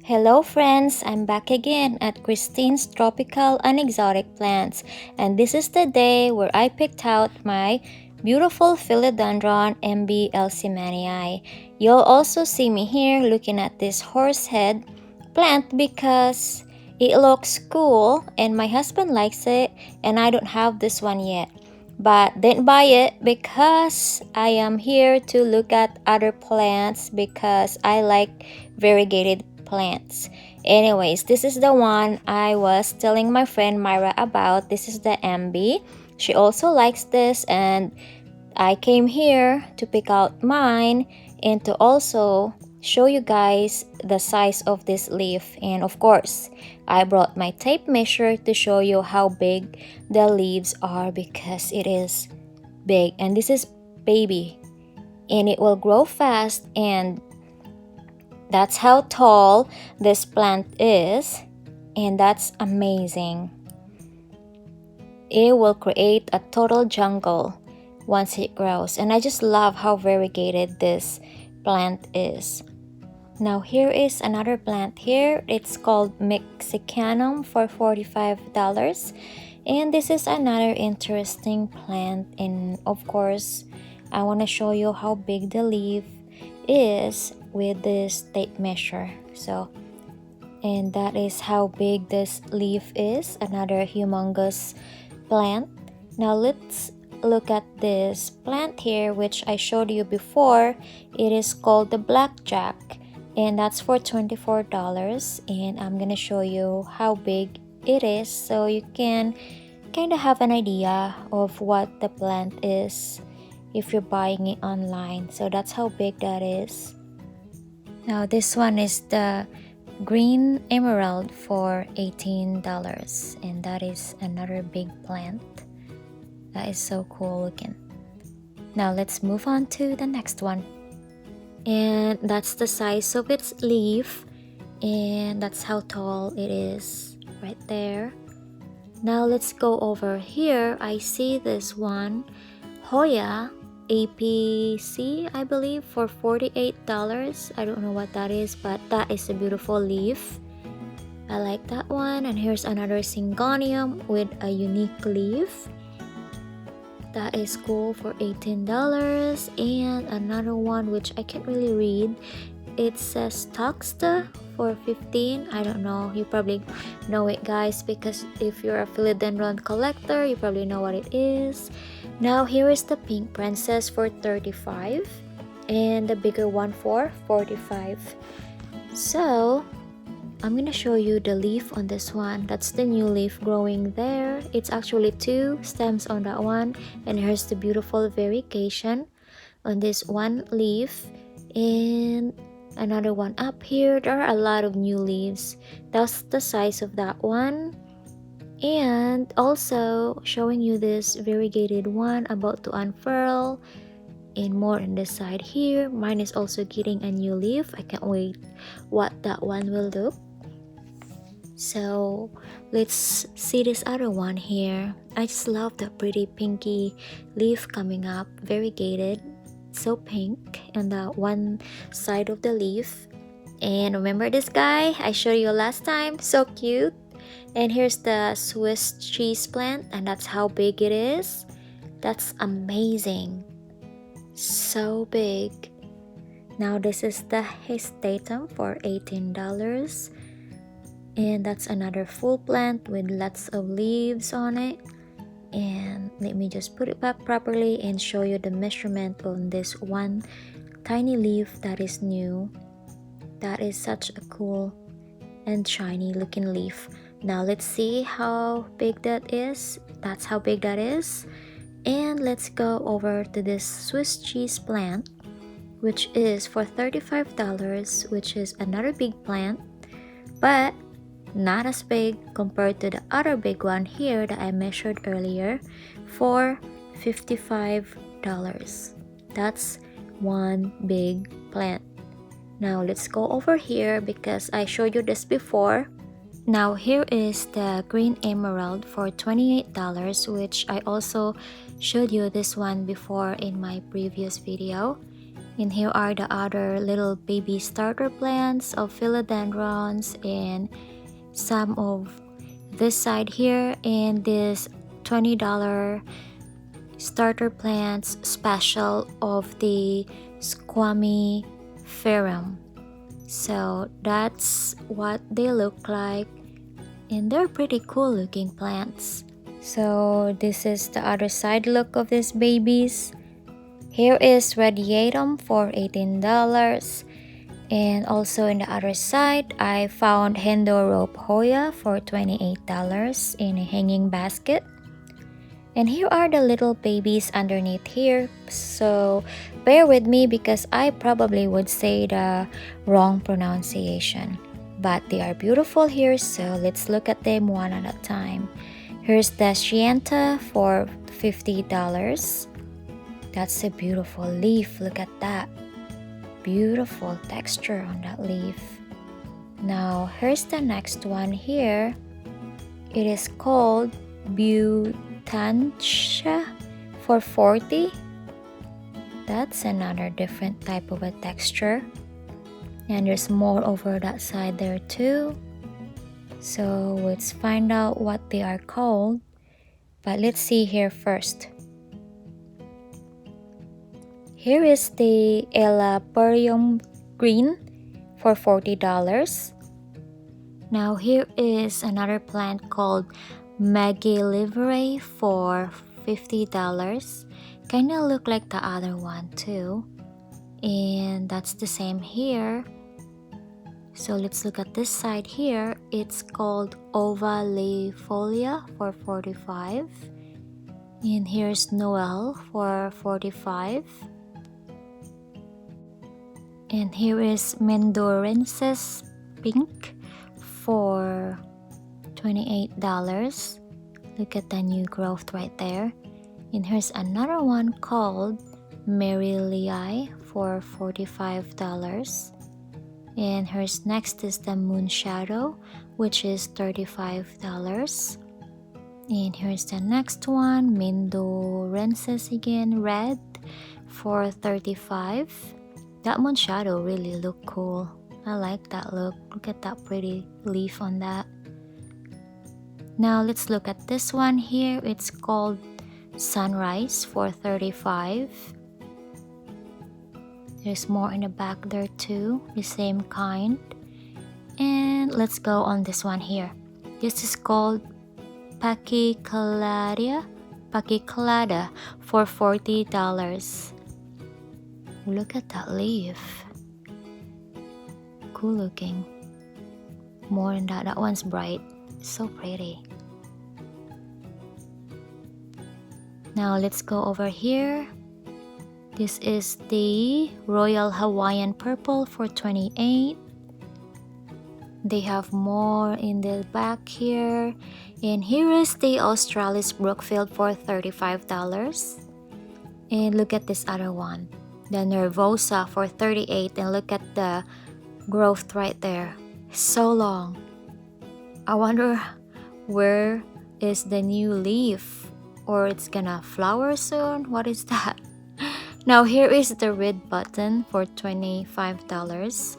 Hello friends, I'm back again at Christine's Tropical and Exotic Plants, and this is the day where I picked out my beautiful Philodendron MB Elsimanii. You'll also see me here looking at this horsehead plant because it looks cool and my husband likes it, and I don't have this one yet. But didn't buy it because I am here to look at other plants because I like variegated plants. Anyways, this is the one I was telling my friend Myra about. This is the MB. She also likes this, and I came here to pick out mine and to also show you guys the size of this leaf. And of course, I brought my tape measure to show you how big the leaves are because it is big. And this is baby, and it will grow fast, and that's how tall this plant is, and that's amazing. It will create a total jungle once it grows, and I just love how variegated this plant is. Now here is another plant here. It's called Mexicanum for $45, and this is another interesting plant, and of course I want to show you how big the leaf is with this tape measure. And that is how big this leaf is. Another humongous plant. Now let's look at this plant here, which I showed you before. It is called the blackjack, and that's for $24, and I'm gonna show you how big it is so you can kind of have an idea of what the plant is if you're buying it online. So that's how big that is. Now this one is the green emerald for $18, and that is another big plant. That is so cool looking. Now let's move on to the next one, and that's the size of its leaf, and that's how tall it is right there. Now let's go over here. I see this one, Hoya APC, I believe, for $48. I don't know what that is, but that is a beautiful leaf. I like that one. And here's another Syngonium with a unique leaf. That is cool for $18. And another one which I can't really read. It says Toxta for $15. I don't know. You probably know it, guys, because if you're a Philodendron collector, you probably know what it is. Now here is the pink princess for $35, and the bigger one for $45. So I'm gonna show you the leaf on this one. That's the new leaf growing there. It's actually 2 stems on that one, and here's the beautiful variegation on this one leaf, and another one up here. There are a lot of new leaves. That's the size of that one. And also showing you this variegated one about to unfurl, and more on the side here. Mine is also getting a new leaf. I can't wait what that one will look. So let's see this other one here. I just love the pretty pinky leaf coming up, variegated, so pink on the one side of the leaf. And remember this guy I showed you last time? So cute. And here's the Swiss cheese plant, and that's how big it is. That's amazing. So big. Now this is the Histatum for $18. And that's another full plant with lots of leaves on it. And let me just put it back properly and show you the measurement on this one tiny leaf that is new. That is such a cool and shiny looking leaf. Now let's see how big that is. That's how big that is. And let's go over to this Swiss cheese plant, which is for $35, which is another big plant, but not as big compared to the other big one here that I measured earlier for $55. That's one big plant. Now let's go over here because I showed you this before. Now here is the green emerald for $28, which I also showed you this one before in my previous video. And here are the other little baby starter plants of philodendrons, and some of this side here, and this $20 starter plants special of the squammy ferrum. So that's what they look like, and they're pretty cool looking plants. So this is the other side look of these babies. Here is radiatum for $18, and also in the other side I found Hendorope Hoya for $28 in a hanging basket. And here are the little babies underneath here, so bear with me because I probably would say the wrong pronunciation. But they are beautiful here, so let's look at them one at a time. Here's Dischidia for $50. That's a beautiful leaf, look at that. Beautiful texture on that leaf. Now here's the next one here. It is called Butantia for $40. That's another different type of a texture. And there's more over that side there too. So let's find out what they are called. But let's see here first. Here is the Elaparium Green for $40. Now here is another plant called Magilliverae for $50. Kinda look like the other one too. And that's the same here. So let's look at this side here. It's called Ovalifolia for $45. And here's Noel for $45. And here is Mendorensis Pink for $28. Look at the new growth right there. And here's another one called Merillii for $45. And here's next is the Moon Shadow, which is $35. And here's the next one, Mendorensis again, red for $35. That Moon Shadow really look cool. I like that look. Look at that pretty leaf on that. Now let's look at this one here. It's called Sunrise for $35. There's more in the back there too, the same kind. And let's go on this one here. This is called Pachyclada for $40. Look at that leaf. Cool looking. More than that, that one's bright. So pretty. Now let's go over here. This is the Royal Hawaiian Purple for $28. They have more in the back here. And here is the Australis Brookfield for $35. And look at this other one, the Nervosa for $38. And look at the growth right there. So long. I wonder where is the new leaf, or it's gonna flower soon. What is that? Now here is the red button for $25.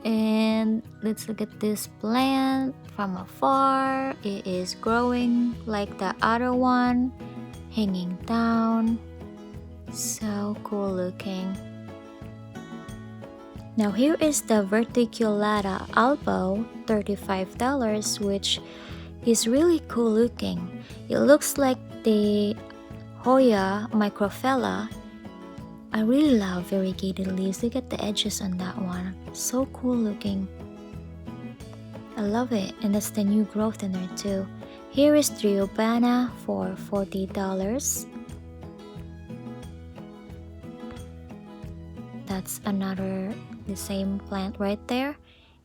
And let's look at this plant from afar. It is growing like the other one, hanging down. So cool looking. Now here is the Verticulata albo, $35, which is really cool looking. It looks like the Hoya microphella. I really love variegated leaves. Look at the edges on that one. So cool looking. I love it. And that's the new growth in there too. Here is Triobana for $40. That's another, the same plant right there.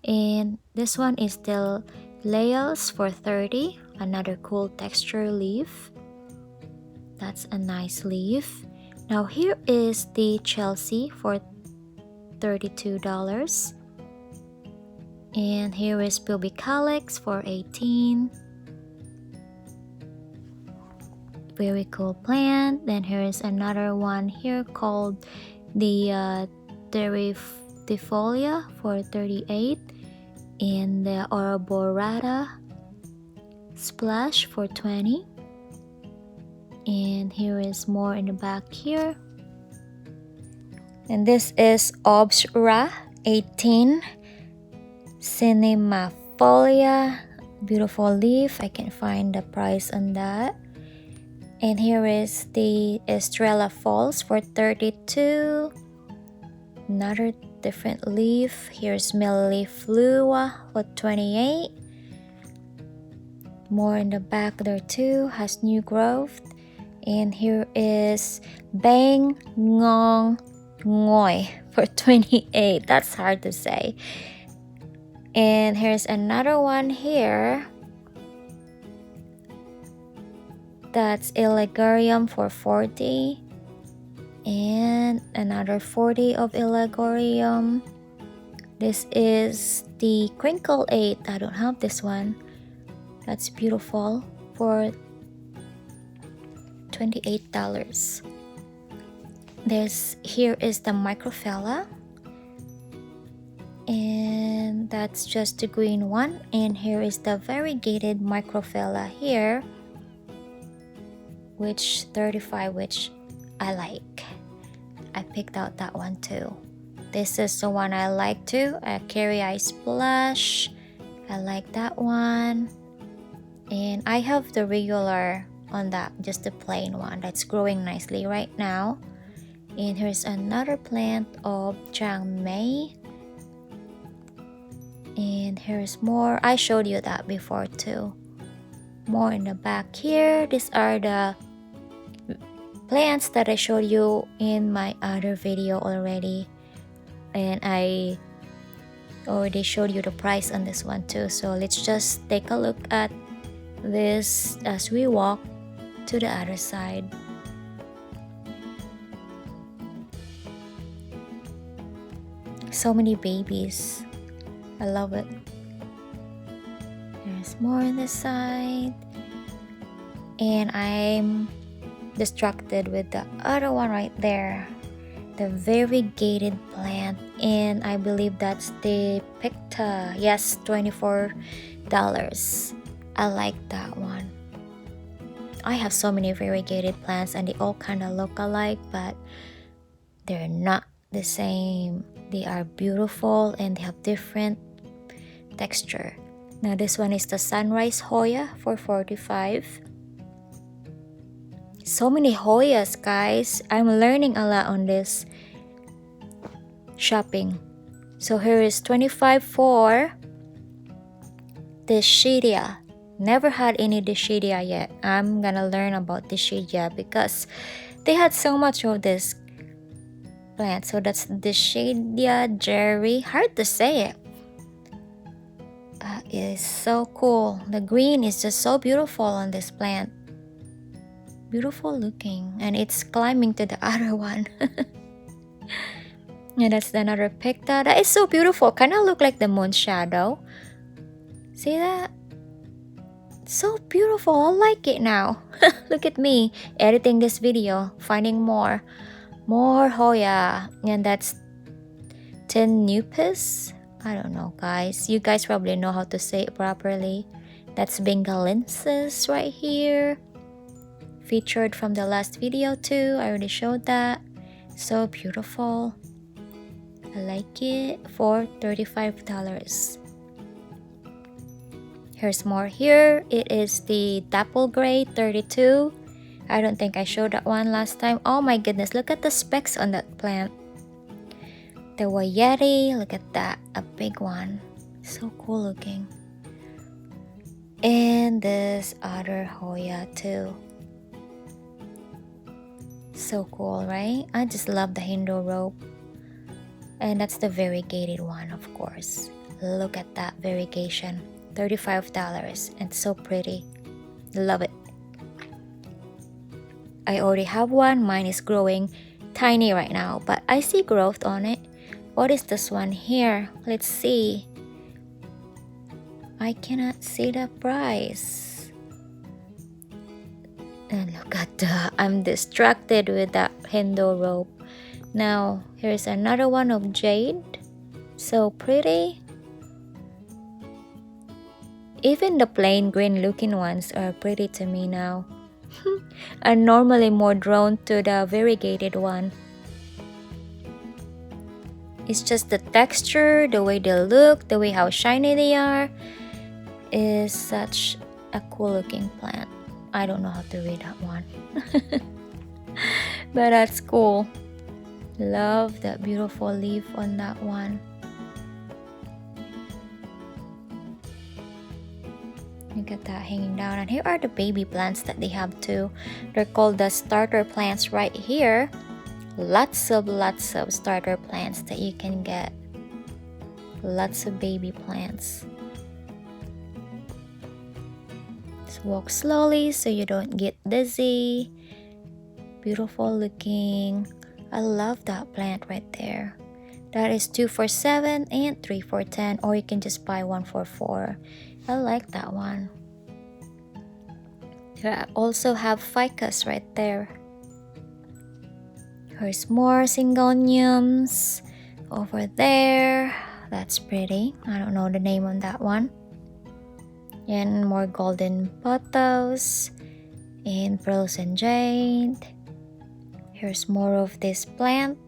And this one is still Laels for $30. Another cool texture leaf. That's a nice leaf. Now here is the Chelsea for $32. And here is Pubicalix for $18. Very cool plant. Then here is another one here called the Terrififolia for 38, and the Arborata Splash for 20. And here is more in the back here. And this is Obsra 18, Cinemafolia, beautiful leaf. I can find the price on that. And here is the Estrella Falls for 32. Another different leaf. Here's Milleflua for 28. More in the back there too, has new growth. And here is Bang Ngong Ngoy for 28. That's hard to say. And here's another one here. That's Elegarium for 40. And another 40 of Elegarium. This is the Crinkle 8. I don't have this one. That's beautiful for $28. Here is the Microphella. And that's just the green one. And here is the Variegated Microphella here, which 35, which I like. I picked out that one too. This is the one I like too. Carry Eye Splash. I like that one. And I have the regular on that, just the plain one that's growing nicely right now. And here's another plant of Chiang Mai. And here's more. I showed you that before too. More in the back here. These are the plants that I showed you in my other video already. And I already showed you the price on this one too. So let's just take a look at this as we walk to the other side. So many babies. I love it. There's more on this side. And I'm distracted with the other one right there. The variegated plant. And I believe that's the Picta. Yes, $24. I like that one. I have so many variegated plants and they all kind of look alike, but they're not the same. They are beautiful and they have different texture. Now this one is the Sunrise Hoya for 45. So many Hoyas, guys. I'm learning a lot on this shopping. So here is 25 for Dischidia. Never had any Dischidia yet. I'm gonna learn about Dischidia because they had so much of this plant. So that's Dischidia Jerry. Hard to say it. It is so cool. The green is just so beautiful on this plant. Beautiful looking. And it's climbing to the other one. And that's another Picta. That is so beautiful. Kind of look like the moon shadow. See that? So beautiful. I like it now. Look at me editing this video, finding more Hoya. And that's Tenupus. I don't know, guys. You guys probably know how to say it properly. That's Bengalensis right here. Featured from the last video too. I already showed that. So beautiful. I like it for $35. Here's more here. It is the Dapple Gray 32. I don't think I showed that one last time. Oh my goodness, look at the specs on that plant. The Wayeti, look at that, a big one. So cool looking. And this other Hoya too. So cool, right? I just love the Hindu rope. And that's the variegated one, of course. Look at that variegation. $35. And so pretty. Love it. I already have one. Mine is growing tiny right now, but I see growth on it. What is this one here? Let's see. I cannot see the price. And look at that. I'm distracted with that Hindu rope. Now, here's another one of jade. So pretty. Even the plain green looking ones are pretty to me now. I'm normally more drawn to the variegated one. It's just the texture, the way they look, the way how shiny they are. Is such a cool looking plant. I don't know how to read that one. But that's cool. Love that beautiful leaf on that one. Look at that hanging down. And here are the baby plants that they have too. They're called the starter plants right here. Lots of starter plants that you can get. Lots of baby plants. Just walk slowly so you don't get dizzy. Beautiful looking. I love that plant right there. That is 2 for $7 and 3 for $10, or you can just buy 1 for $4. I like that one. I also have ficus right there. Here's more syngoniums over there. That's pretty. I don't know the name on that one. And more golden pothos and pearls and jade. Here's more of this plant.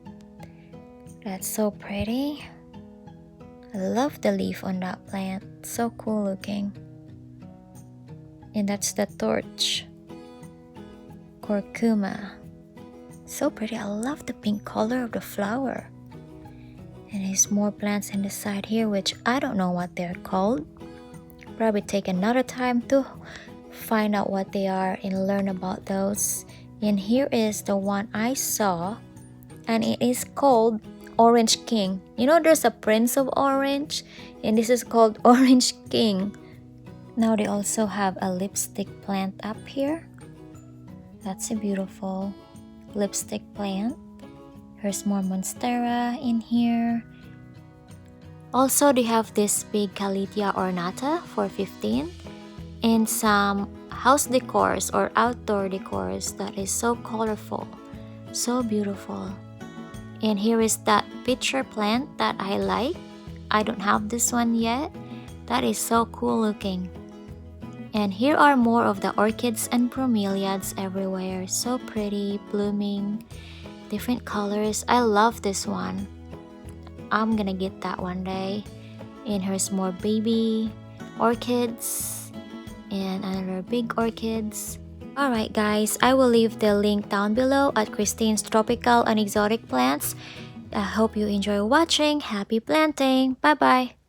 That's so pretty. I love the leaf on that plant. So cool looking. And that's the torch. Curcuma. So pretty. I love the pink color of the flower. And there's more plants in the side here, which I don't know what they're called. Probably take another time to find out what they are and learn about those. And here is the one I saw, and it is called Orange King. You know, there's a Prince of Orange, and this is called Orange King. Now they also have a lipstick plant up here. That's a beautiful lipstick plant. Here's more monstera in here. Also, they have this big Calidia ornata for $15, and some house decors or outdoor decors that is so colorful, so beautiful. And here is that pitcher plant that I like. I don't have this one yet. That is so cool looking. And here are more of the orchids and bromeliads everywhere. So pretty, blooming, different colors. I love this one. I'm gonna get that one day. And here's more baby orchids and another big orchids. Alright guys, I will leave the link down below at Christine's Tropical and Exotic Plants. I hope you enjoy watching. Happy planting! Bye bye!